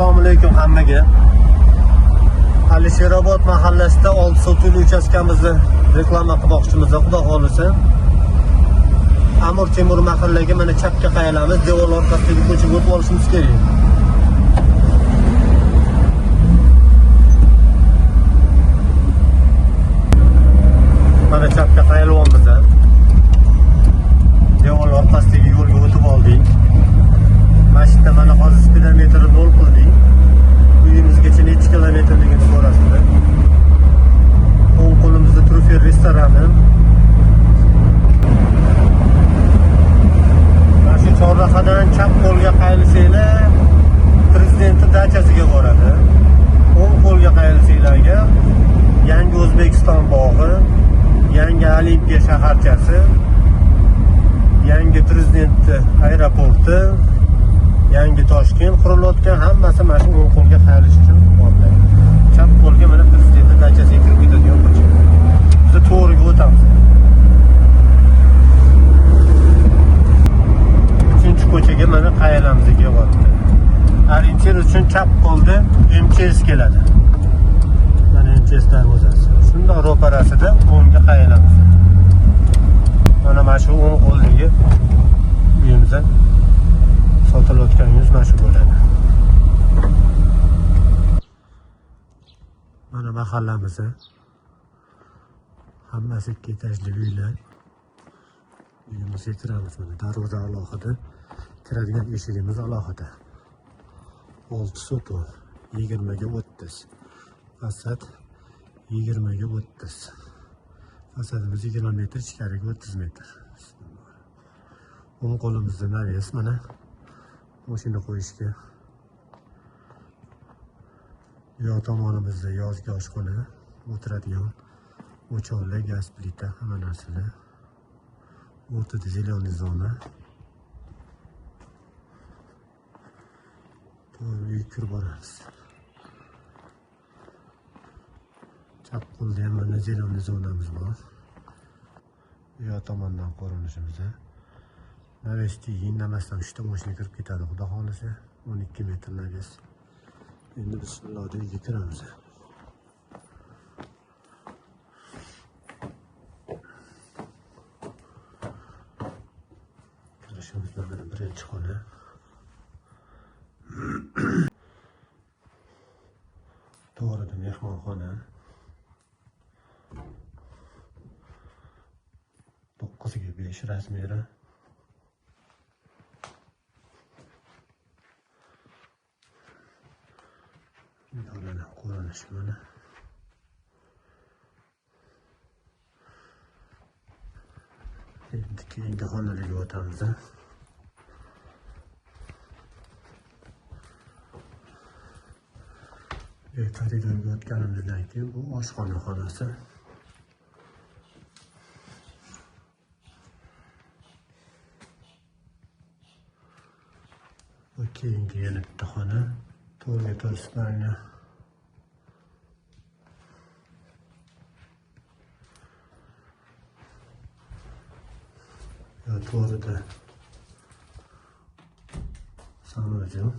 Assalomu alaykum hammaga. Alisherobod mahallasida 6 sotuvli uchastkamizni reklama qilmoqchimiz, xudo xolisa. Amir Temur mahallaga mana chapga qayalamiz, devor orqasidagi ko'chaga o'tib olishimiz kerak. Mana chapga qayalyapmiz. Devor orqasidagi yo'lga o'tib oldik. Mashina mana hozir speedometrni 0 qildik. Uyimizgacha necha kilometrligini ko'rasizlar. O'ng qo'limizda Trufer restorani. Mana shu chorrahadan chap qo'lga qayrilsanglar, prezidentning dachasiga boradi. O'ng qo'lga qayrilsanglarga Yangi O'zbekiston bog'i, Yangi Olimpiya shaharchasi, Yangi Prezident aeroporti, Yangi Toshkent qurilayotgan, hammasi mana shu o'ng qo'lga qayrilish uchun bo'ldi. Chap qo'lga mana prezidentning dachasiga kirib ketadigan ko'cha. Biz to'g'riga o'tamiz. Uchinchi ko'chaga mana qayalamiz kelyapti. Orientir uchun chap qo'lda MCS keladi. Mana MCS darvozasi. Shunday ro'parasida o'ngga qayalamiz. Mana shu o'ng qo'ldagi uyimizda sotilayotgan yuz mana shu bo'ladi. Mana mahallamiz. Hammasi ikki etajli uylar. Uyimizga kiramiz. Mana darvoza alohida, kiradigan eshigimiz alohida. 6 sotuv, 20 ga 30. Fasad 20 ga 30. Fasadimiz 20 metr, ichkariga 30 metr. O'ng qo'limizda naves mana mashina qo'yishga. Yo tomonimizda yozgi oshxona, o'tiradigan o'choqlar, gaz plita, hamma narsalar. O'rtada zeleniy zona. Uy kirib boramiz. Chap qo'lda ham mana zeleniy zonamiz bor. Yo tomondan ko'rinishimiz. Navesni indamasdan 3 ta mashina kirib ketadi, xudo xolisa. 12 metr naves. Endi bismillah uyga kiramiz. Kirishimiz mana birinchi xona. To'g'rida mehmonxona. 9 ga 5 razmeri. Mana ko'rinishi mana. Endi keyingi xonalarga o'tamiz. Koridorga o'tganimizdan keyin bu oshxona xonasi. Bu keyingi yana bitta xona. 4 ga 4 spalnya. To'g'rida samolyot.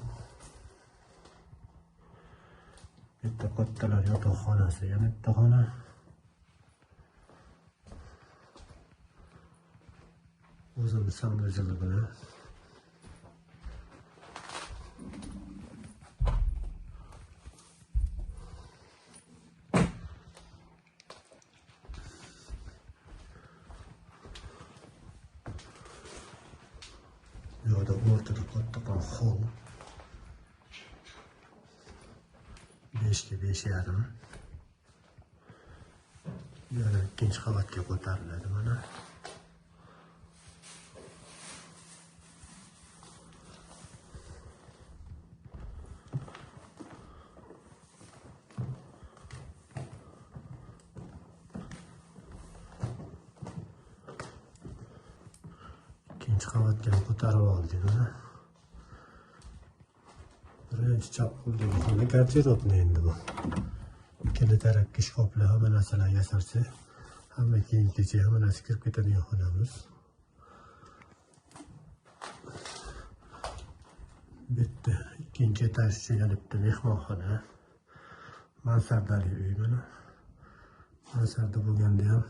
Bitta kattalar yotoqxonasi, yana bitta xona. O'zimiz samolyotlar bilan. Yo'da o'rtada kattakon hol. 5 ga 5,5. Yana ikkinchi qavatga ko'tariladi mana. İkinci qavatga ko'tarib oldik mana. Birinchi chap qo'ldagi xona garderobni endi bu. Ikkala tarafga shkaflar, hamma narsalar yasalsa, hamma kiyim-kechak, hamma narsa kirib ketadigan xonamiz. Bitta ikkinchi etajga bitta mehmonxona. Mansardali uy mana. Mansarda bo'lganda ham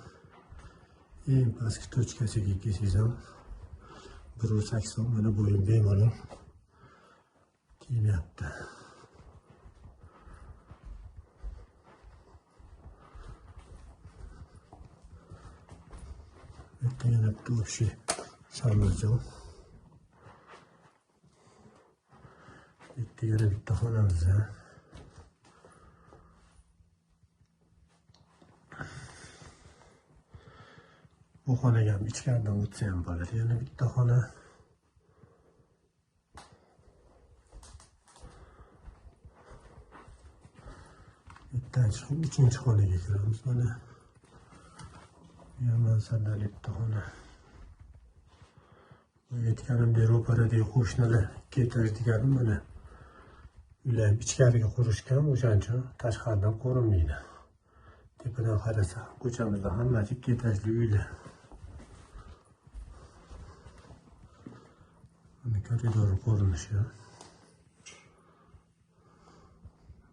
eng pastki tochkasiga kelsangiz ham 1.80 mana bo'yim bemalol kiymayapti. Bitta yana bitta общий san'atjon. Bitta xonamiz. Bu xonaga ham ichkaridan o'tsa ham bo'ladi. Yana bitta xona. Bittadan chiqib uchinchi xonaga kiramiz mana. Bu mansardali bitta xona. Aytganimdek ro'paradagi qo'shnilar ketash deganim mana. Uylar ichkariga qurishgan, o'shaning uchun tashqaridan ko'rinmaydi. Tepadan qarasa, ko'chamizda hammasi ikki etajli uylar. Mana koridor ko'rinishi.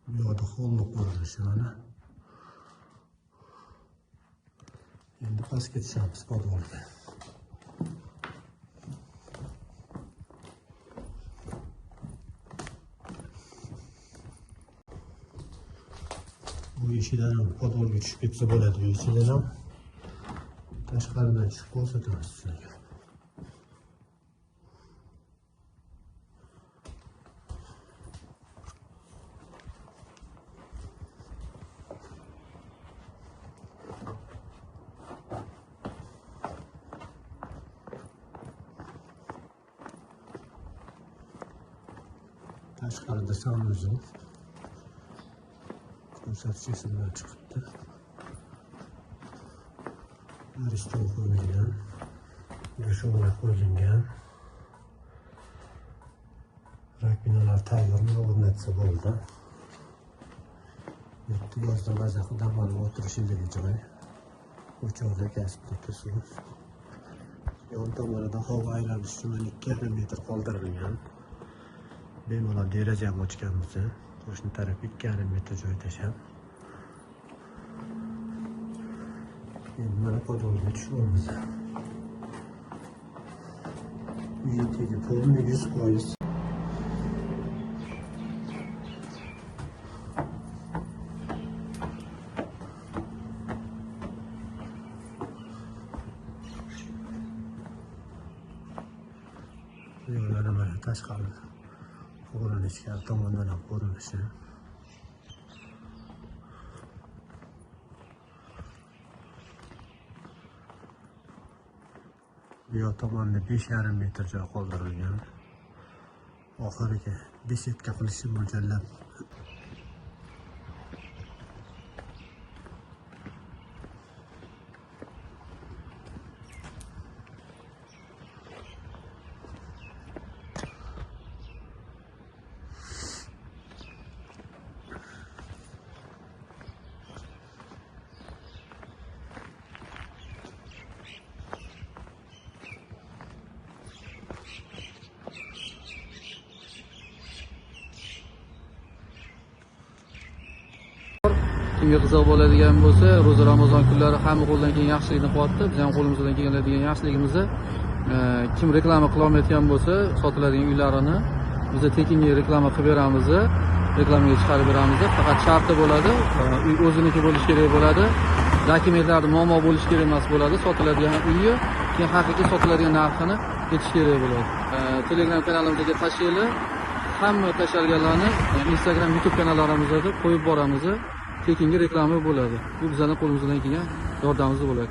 Bu yoqda holli ko'rinishi mana. Endi pastga tushamiz podvolga. Bu ishidan ham podvolga tushib ketsa bo'ladi. Bu ishidan ham tashqaridan chiqib ko'rsatamiz sizlarga. Tashqarida sanuzel ko'rsatchisidan chiqibdi. Aristol qo'yilgan, go'shaklar qo'yilgan. Rakbinalar tayyormi o'rnatsa bo'ldi. Bitta yozda maza qilib olib o'tirishingizga joy. O'choqda gaz plita suv. Yon tomonida havo aylanishi uchun 2,5 metr qoldirilgan. Bemalol deraza ham ochganmiz. Qo'shni taraf 2,5 metr joy tashab. Endi mana podvolga tushamiz. Uyidagi polni 100%. Yo'llar mana tashqarida. Ko'rinishga tomondan ham ko'rinishi. Bu yoq tomonda 5,5 metr joy qoldirilgan. Oxiriga besetka qilishni mo'ljallab. Kimga qiziq bo'ladigan bo'lsa, ro'za Ramazon kunlari hamma qo'ldan kelgan yaxshilikni qilyapti. Biz ham qo'limizdan keladigan yaxshiligimizni kim reklama qila olmayotgan bo'lsa, sotiladigan uylarini biz tekinga reklama qilib beramiz, reklamaga chiqarib beramiz. Faqat sharti bo'ladi, uy o'ziniki bo'lishi kerak bo'ladi. Dokumentlarda muammo bo'lishi kerak emas bo'ladi. Sotiladigan uyni keyin haqiqiy sotiladigan narxini aytish kerak bo'ladi. Telegram kanalimizga tashlaylar. Hamma tashalganlarni Instagram, YouTube kanallarimizda qo'yib boramiz. Tekinga reklama bo'ladi. Bu bizning qo'limizdan kelgan yordamimiz bo'ladi.